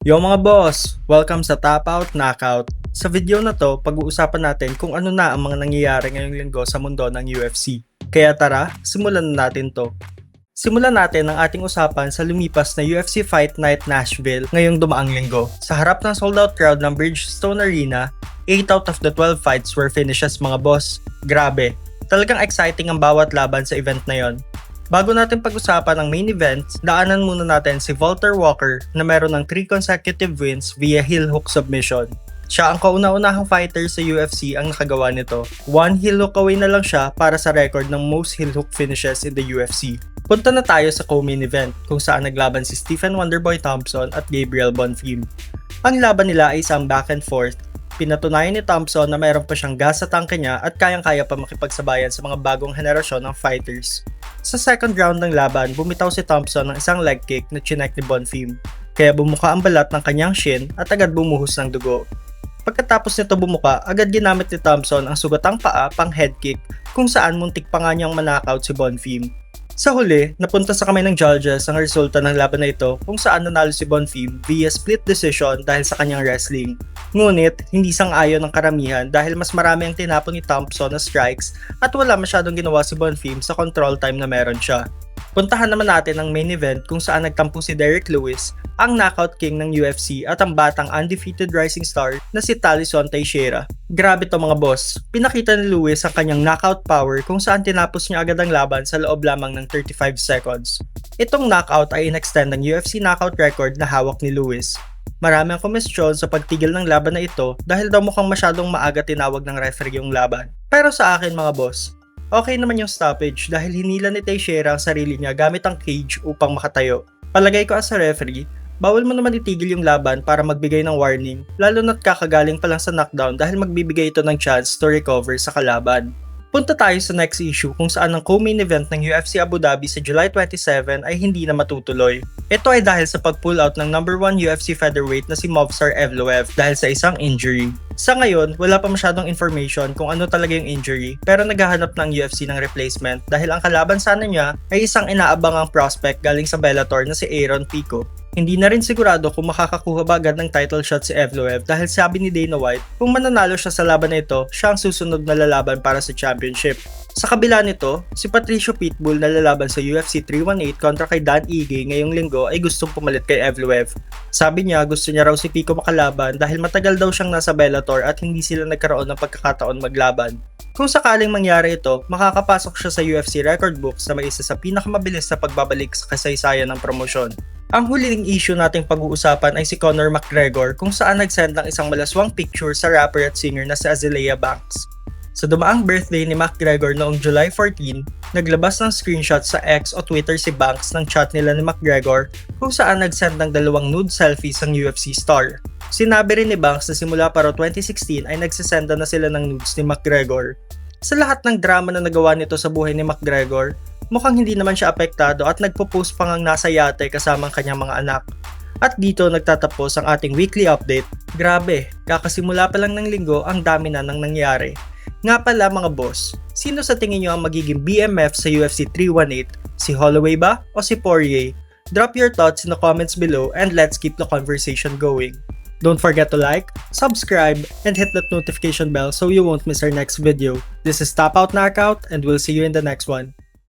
Yo mga boss! Welcome sa Top Out Knockout. Sa video na to, pag-uusapan natin kung ano na ang mga nangyayari ngayong linggo sa mundo ng UFC. Kaya tara, simulan na natin to. Simulan natin ang ating usapan sa lumipas na UFC Fight Night Nashville ngayong dumaang linggo. Sa harap ng sold-out crowd ng Bridgestone Arena, 8 out of the 12 fights were finishes mga boss. Grabe, talagang exciting ang bawat laban sa event na yon. Bago natin pag-usapan ang main event, daanan muna natin si Walter Walker na meron ng 3 consecutive wins via heel hook submission. Siya ang kauna-unahang fighter sa UFC ang nakagawa nito. 1 heel hook away na lang siya para sa record ng most heel hook finishes in the UFC. Punta na tayo sa co-main event kung saan naglaban si Stephen Wonderboy Thompson at Gabriel Bonfim. Ang laban nila ay isang back and forth. Pinatunayan ni Thompson na mayroon pa siyang gas sa tangke niya at kayang-kaya pa makipagsabayan sa mga bagong henerasyon ng fighters. Sa second round ng laban, bumitaw si Thompson ng isang leg kick na chinek ni Bonfim, kaya bumuka ang balat ng kanyang shin at agad bumuhos ng dugo. Pagkatapos nito bumuka, agad ginamit ni Thompson ang sugatang paa pang head kick kung saan muntik pa nga niyang manakaut si Bonfim. Sa huli, napunta sa kamay ng judges ang resulta ng laban na ito kung saan nanalo si Bonfim via split decision dahil sa kanyang wrestling. Ngunit, hindi sang-ayon ng karamihan dahil mas marami ang tinapon ni Thompson na strikes at wala masyadong ginawa si Bonfim sa control time na meron siya. Puntahan naman natin ang main event kung saan nagtampo si Derrick Lewis, ang knockout king ng UFC at ang batang undefeated rising star na si Talison Teixeira. Grabe to mga boss, pinakita ni Lewis ang kanyang knockout power kung saan tinapos niya agad ang laban sa loob lamang ng 35 seconds. Itong knockout ay in-extend ng UFC knockout record na hawak ni Lewis. Marami ang kumestyon sa pagtigil ng laban na ito dahil daw mukhang masyadong maaga tinawag ng referee yung laban. Pero sa akin mga boss, okay naman yung stoppage dahil hinila ni Teixeira ang sarili niya gamit ang cage upang makatayo. Palagay ko as a referee, bawal mo naman itigil yung laban para magbigay ng warning, lalo na't kakagaling pa lang sa knockdown dahil magbibigay ito ng chance to recover sa kalaban. Punta tayo sa next issue kung saan ang co-main event ng UFC Abu Dhabi sa July 27 ay hindi na matutuloy. Ito ay dahil sa pag-pull out ng number 1 UFC featherweight na si Movsar Evloev dahil sa isang injury. Sa ngayon, wala pa masyadong information kung ano talaga yung injury pero naghahanap ng UFC ng replacement dahil ang kalaban sana niya ay isang inaabangang prospect galing sa Bellator na si Aaron Pico. Hindi na rin sigurado kung makakakuha ba agad ng title shot si Evloev dahil sabi ni Dana White kung mananalo siya sa laban na ito, siya ang susunod na lalaban para sa championship. Sa kabila nito, si Patricio Pitbull na lalaban sa UFC 318 kontra kay Dan Ige ngayong linggo ay gustong pumalit kay Evloev. Sabi niya gusto niya raw si Pico makalaban dahil matagal daw siyang nasa Bellator at hindi sila nagkaroon ng pagkakataon maglaban. Kung sakaling mangyari ito, makakapasok siya sa UFC record books na may isa sa pinakamabilis na pagbabalik sa kasaysayan ng promosyon. Ang huling issue nating pag-uusapan ay si Conor McGregor kung saan nag-send ng isang malaswang picture sa rapper at singer na si Azealia Banks. Sa dumaang birthday ni McGregor noong July 14, naglabas ng screenshot sa X o Twitter si Banks ng chat nila ni McGregor kung saan nag-send ng 2 nude selfies ang UFC star. Sinabi rin ni Banks na simula para 2016 ay nagsisenda na sila ng nudes ni McGregor. Sa lahat ng drama na nagawa nito sa buhay ni McGregor, mukhang hindi naman siya apektado at nagpo-post pa ngang nasa yate kasama ang kanyang mga anak. At dito nagtatapos ang ating weekly update. Grabe, kakasimula pa lang ng linggo ang dami na nang nangyari. Nga pala mga boss, sino sa tingin nyo ang magiging BMF sa UFC 318? Si Holloway ba o si Poirier? Drop your thoughts in the comments below and let's keep the conversation going. Don't forget to like, subscribe, and hit that notification bell so you won't miss our next video. This is Top Out Knockout and we'll see you in the next one.